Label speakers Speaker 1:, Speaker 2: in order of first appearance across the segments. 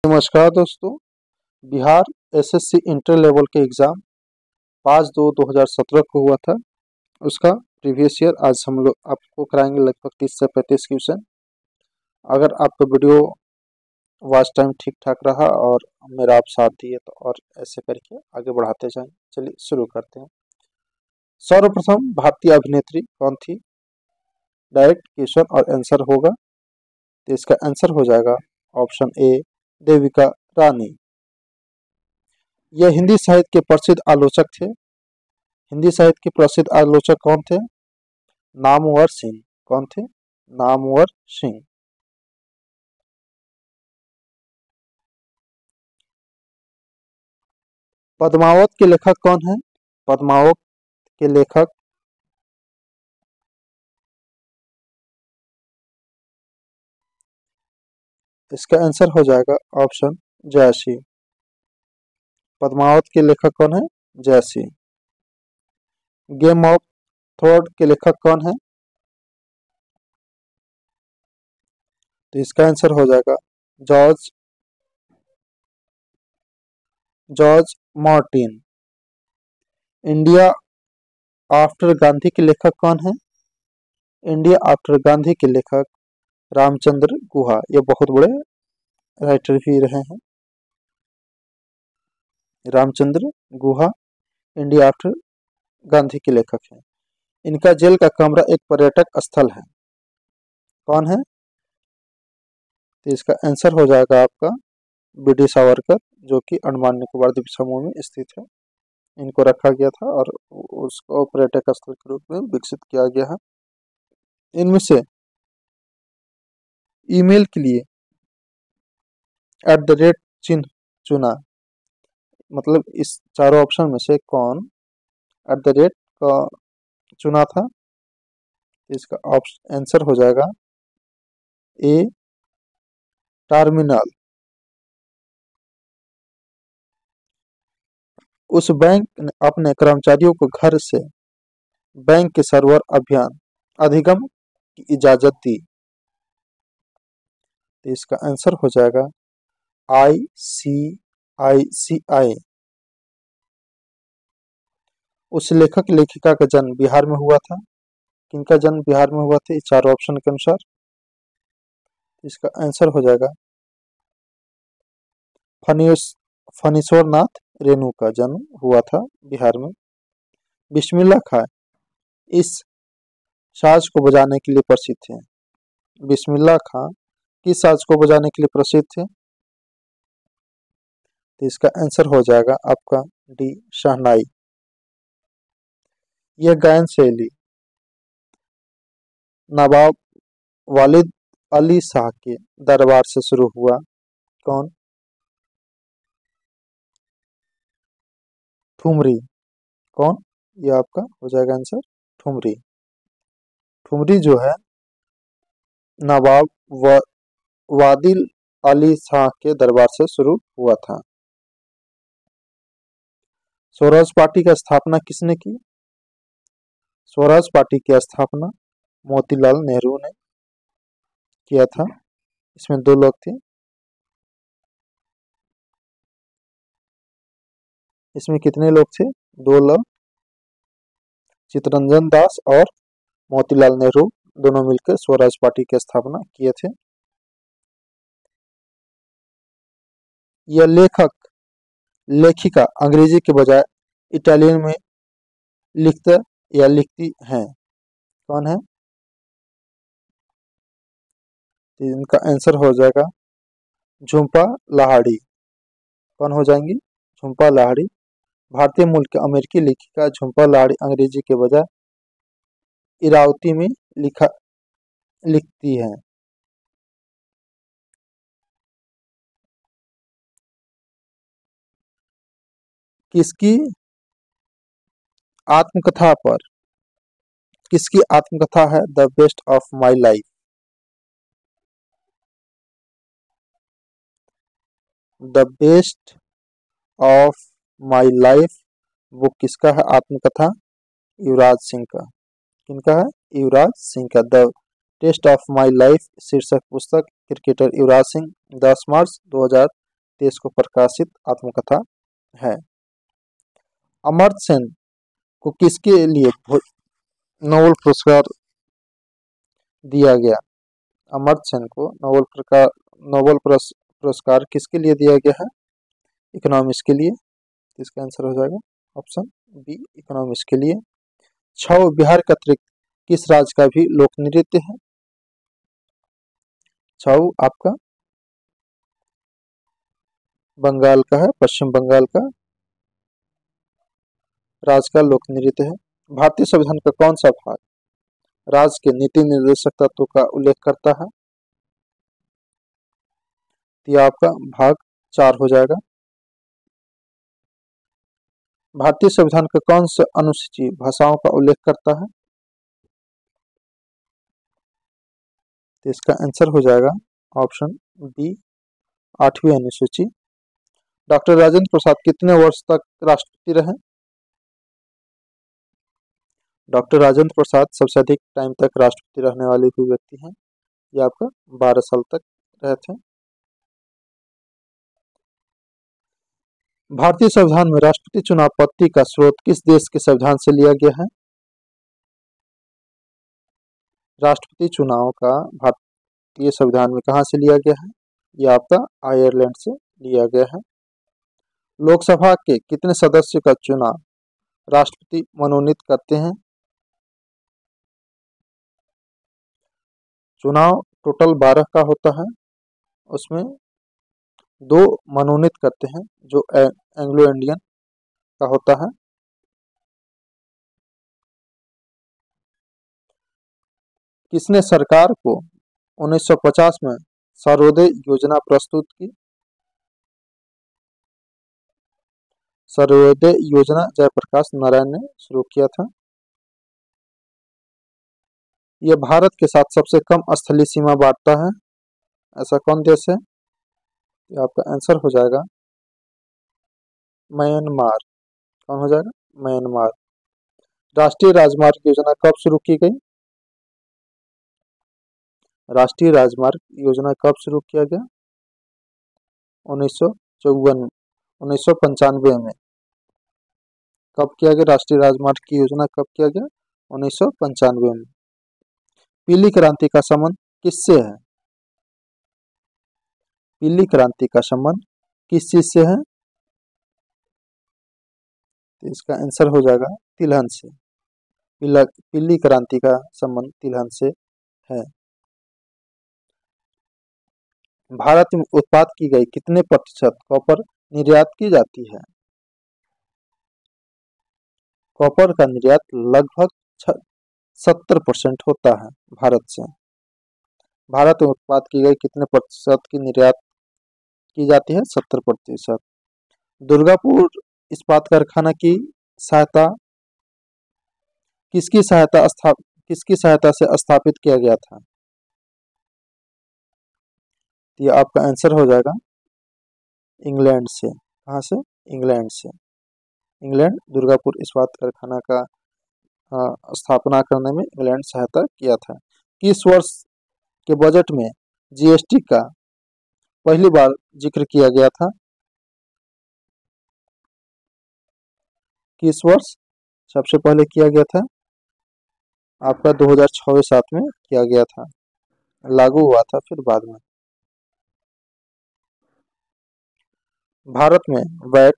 Speaker 1: नमस्कार दोस्तों। Bihar SSC inter level के एग्ज़ाम 5/2/2017 को हुआ था। उसका प्रीवियस ईयर आज हम लोग आपको कराएंगे लगभग 30 से 35 क्वेश्चन। अगर आपका वीडियो वॉच टाइम ठीक ठाक रहा और मेरा आप साथ दिए तो और ऐसे करके आगे बढ़ाते जाएं। चलिए शुरू करते हैं। सर्वप्रथम भारतीय अभिनेत्री कौन थी? डायरेक्ट क्वेश्चन और आंसर होगा, तो इसका आंसर हो जाएगा ऑप्शन ए, देविका रानी। यह हिंदी साहित्य के प्रसिद्ध आलोचक थे। हिंदी साहित्य के प्रसिद्ध आलोचक कौन थे? नामवर सिंह। कौन थे? नामवर सिंह। पद्मावत के लेखक कौन है? पद्मावत के लेखक इसका आंसर हो जाएगा ऑप्शन जयसी। पद्मावत के लेखक कौन है? जयसी। गेम ऑफ थ्रोन के लेखक कौन है? तो इसका आंसर हो जाएगा George Martin. India after Gandhi के लेखक कौन है? इंडिया आफ्टर गांधी के लेखक रामचंद्र गुहा। ये बहुत बड़े राइटर भी रहे हैं। रामचंद्र गुहा इंडिया आफ्टर गांधी के लेखक हैं। इनका जेल का कमरा एक पर्यटक स्थल है। कौन है? तो इसका आंसर हो जाएगा आपका बीडी सावरकर, जो कि अंडमान निकोबार द्वीप समूह में स्थित है। इनको रखा गया था और उसको पर्यटक स्थल के रूप में विकसित किया गया है। इनमें से ईमेल के लिए @ चिन्ह चुना, मतलब इस चारों ऑप्शन में से कौन @ का चुना था? इसका आंसर हो जाएगा ए, टर्मिनल। उस बैंक ने अपने कर्मचारियों को घर से बैंक के सर्वर अभियान अधिगम की इजाजत दी। तो इसका आंसर हो जाएगा ICICI। उस लेखक लेखिका का जन्म बिहार में हुआ था। किनका जन्म बिहार में हुआ था? इस चार ऑप्शन के अनुसार इसका आंसर हो जाएगा फणीश्वर नाथ रेणु का जन्म हुआ था बिहार में। बिस्मिल्लाह खां इस साज को बजाने के लिए प्रसिद्ध थे। बिस्मिल्लाह खां किस साज को बजाने के लिए प्रसिद्ध थे? तो इसका आंसर हो जाएगा आपका डी, शहनाई। यह गायन शैली नवाब वालिद अली शाह के दरबार से शुरू हुआ। कौन? ठुमरी। कौन? ये आपका हो जाएगा आंसर ठुमरी। ठुमरी जो है नवाब वादिल अली शाह के दरबार से शुरू हुआ था। स्वराज पार्टी की स्थापना किसने की? स्वराज पार्टी की स्थापना मोतीलाल नेहरू ने किया था। इसमें दो लोग थे। इसमें कितने लोग थे? दो लोग, चित्तरंजन दास और मोतीलाल नेहरू, दोनों मिलकर स्वराज पार्टी की स्थापना किए थे। यह लेखिका अंग्रेजी के बजाय इटालियन में लिखते या लिखती हैं। कौन है? तो इनका आंसर हो जाएगा झुम्पा लाहिड़ी। कौन हो जाएंगी? झुम्पा लाहिड़ी। भारतीय मूल के अमेरिकी लेखिका झुम्पा लाहिड़ी अंग्रेजी के बजाय इरावती में लिखती हैं। किसकी आत्मकथा है the best of my life? The best of my life वो किसका है आत्मकथा? युवराज सिंह का। किनका है? युवराज सिंह का। The test of my life शीर्षक पुस्तक क्रिकेटर युवराज सिंह 10 मार्च देश को प्रकाशित आत्मकथा है। अमर्त्य सेन को किसके लिए नोबेल पुरस्कार दिया गया? अमर्त्य सेन को नोबेल पुरस्कार किसके लिए दिया गया है? इकोनॉमिक्स के लिए। इसका आंसर हो जाएगा ऑप्शन बी, इकोनॉमिक्स के लिए। छऊ बिहार के अतिरिक्त किस राज्य का भी लोक नृत्य है? छऊ आपका बंगाल का है, पश्चिम बंगाल का राज्य का लोक नृत्य है। भारतीय संविधान का कौन सा भाग राज्य के नीति निर्देशक तत्वों का उल्लेख करता है? यह आपका भाग 4 हो जाएगा। भारतीय संविधान का कौन सा अनुसूची भाषाओं का उल्लेख करता है? तो इसका आंसर हो जाएगा ऑप्शन बी, 8वीं अनुसूची। डॉक्टर राजेंद्र प्रसाद कितने वर्ष तक राष्ट्रपति रहे? डॉक्टर राजेंद्र प्रसाद सबसे अधिक टाइम तक राष्ट्रपति रहने वाले भी व्यक्ति हैं। ये आपका 12 साल तक रहे थे। भारतीय संविधान में राष्ट्रपति चुनाव पद्धति का स्रोत किस देश के संविधान से लिया गया है? राष्ट्रपति चुनाव का भारतीय संविधान में कहां से लिया गया है? यह आपका आयरलैंड से लिया गया है। लोकसभा के कितने सदस्य का चुनाव राष्ट्रपति मनोनीत करते हैं? चुनाव टोटल 12 का होता है, उसमें 2 मनोनीत करते हैं जो एंग्लो इंडियन का होता है। किसने सरकार को 1950 में सर्वोदय योजना प्रस्तुत की? सर्वोदय योजना जयप्रकाश नारायण ने शुरू किया था। यह भारत के साथ सबसे कम स्थलीय सीमा बांटता है, ऐसा कौन देश है? ये आपका आंसर हो जाएगा म्यांमार। कौन हो जाएगा? म्यांमार। राष्ट्रीय राजमार्ग योजना कब शुरू की गई? राष्ट्रीय राजमार्ग योजना कब शुरू किया गया? 1995 में। कब किया गया? राष्ट्रीय राजमार्ग की योजना कब किया गया? 1995 में। पीली क्रांति का संबंध किससे है? पीली क्रांति का संबंध किस चीज से है? तो इसका आंसर हो जाएगा तिलहन से। पीली क्रांति का संबंध तिलहन से है। भारत में उत्पाद की गई कितने प्रतिशत कॉपर निर्यात की जाती है? कॉपर का निर्यात लगभग 70% होता है भारत से। भारत में उत्पाद की गई कितने प्रतिशत की निर्यात की जाती है? 70%। दुर्गापुर इस्पात कारखाना की सहायता किसकी सहायता से स्थापित किया गया था? तो ये आपका आंसर हो जाएगा इंग्लैंड से। कहाँ से? इंग्लैंड से। इंग्लैंड दुर्गापुर इस्पात कारखाना का स्थापना करने में इंग्लैंड सहायता किया था। किस वर्ष के बजट में जीएसटी का पहली बार जिक्र किया गया था? किस वर्ष सबसे पहले किया गया था? आपका 2006-7 में किया गया था, लागू हुआ था फिर बाद में। भारत में वैट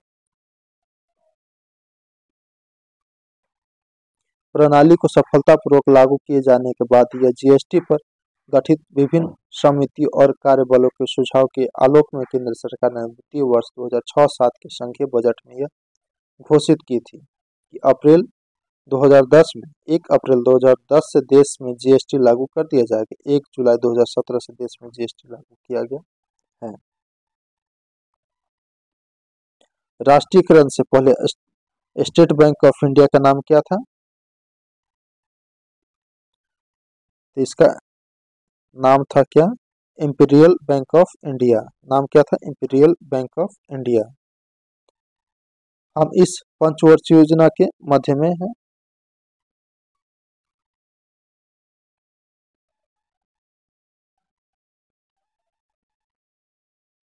Speaker 1: प्रणाली को सफलतापूर्वक लागू किए जाने के बाद यह जीएसटी पर गठित विभिन्न समितियों और कार्यबलों के सुझाव के आलोक में केंद्र सरकार ने वित्तीय वर्ष 2006-7 के संघीय बजट में यह घोषित की थी कि 1 अप्रैल 2010 से देश में जीएसटी लागू कर दिया जाएगा। 1 जुलाई 2017 से देश में जीएसटी लागू किया गया है। राष्ट्रीयकरण से पहले स्टेट बैंक ऑफ इंडिया का नाम क्या था? तो इसका नाम था क्या? Imperial bank of India. नाम क्या था? Imperial bank of India. हम इस पंचवर्षीय योजना के मध्य में हैं।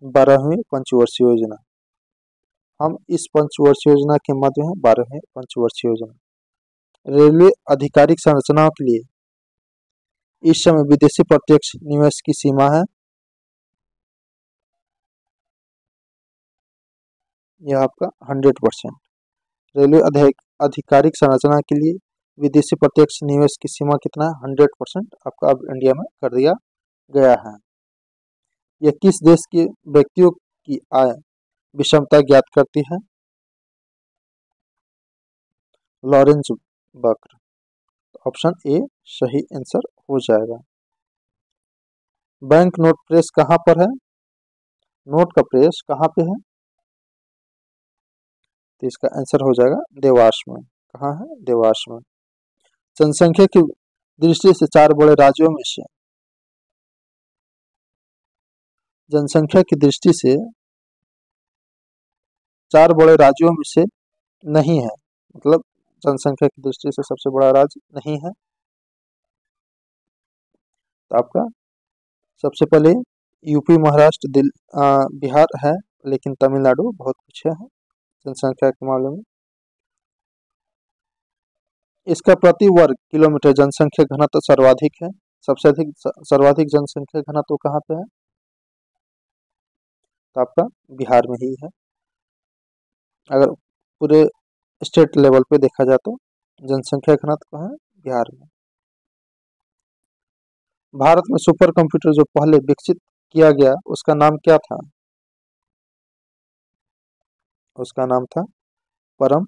Speaker 1: 12वीं पंचवर्षीय योजना। हम इस पंचवर्षीय योजना के मध्य हैं, 12वीं पंचवर्षीय योजना। रेलवे आधिकारिक संरचनाओं के लिए इस समय विदेशी प्रत्यक्ष निवेश की सीमा है, यह आपका 100%। रेलवे आधिकारिक संरचना के लिए विदेशी प्रत्यक्ष निवेश की सीमा कितना है? 100% आपका अब इंडिया में कर दिया गया है। यह किस देश के व्यक्तियों की आय विषमता ज्ञात करती है? लॉरेंज वक्र। ऑप्शन ए सही आंसर हो जाएगा। बैंक नोट प्रेस कहाँ पर है? नोट का प्रेस कहाँ पे है? तो इसका आंसर हो जाएगा देवास में। कहाँ है? देवास में। जनसंख्या की दृष्टि से 4 बड़े राज्यों में से जनसंख्या की दृष्टि से 4 बड़े राज्यों में से नहीं है, मतलब जनसंख्या की दृष्टि से सबसे बड़ा राज्य नहीं है। तो आपका सबसे पहले यूपी, महाराष्ट्र, बिहार है, लेकिन तमिलनाडु बहुत पीछे है जनसंख्या के मामले में। इसका प्रति वर्ग किलोमीटर जनसंख्या घनत्व सर्वाधिक है। सबसे अधिक सर्वाधिक जनसंख्या घनत्व कहाँ पे है? तो आपका बिहार में ही है। अगर पूरे स्टेट लेवल पे देखा जाए तो जनसंख्या घनत्व कहाँ है? बिहार में। भारत में सुपर कंप्यूटर जो पहले विकसित किया गया उसका नाम क्या था? उसका नाम था परम।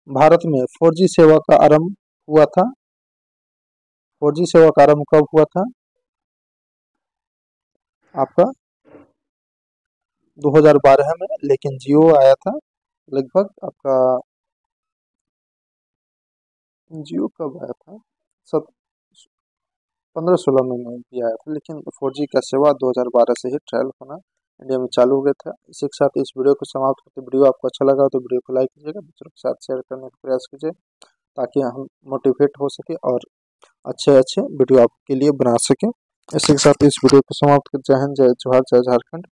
Speaker 1: भारत में 4G सेवा का आरंभ हुआ था। 4G सेवा का आरंभ कब हुआ था? आपका 2012 में, लेकिन जियो आया था लगभग आपका, जियो कब आया था? 15-16 में भी आया था, लेकिन 4G का सेवा 2012 से ही ट्रायल होना इंडिया में चालू हो गया था। इसी के साथ इस वीडियो को समाप्त करते। वीडियो आपको अच्छा लगा तो वीडियो को लाइक कीजिएगा, दूसरों के साथ शेयर करने का प्रयास कीजिए ताकि हम मोटिवेट हो सके और अच्छे अच्छे वीडियो आपके लिए बना सकें। इसी के साथ इस वीडियो को समाप्त कर। जय हिंद, जय जोहार, जय झारखंड।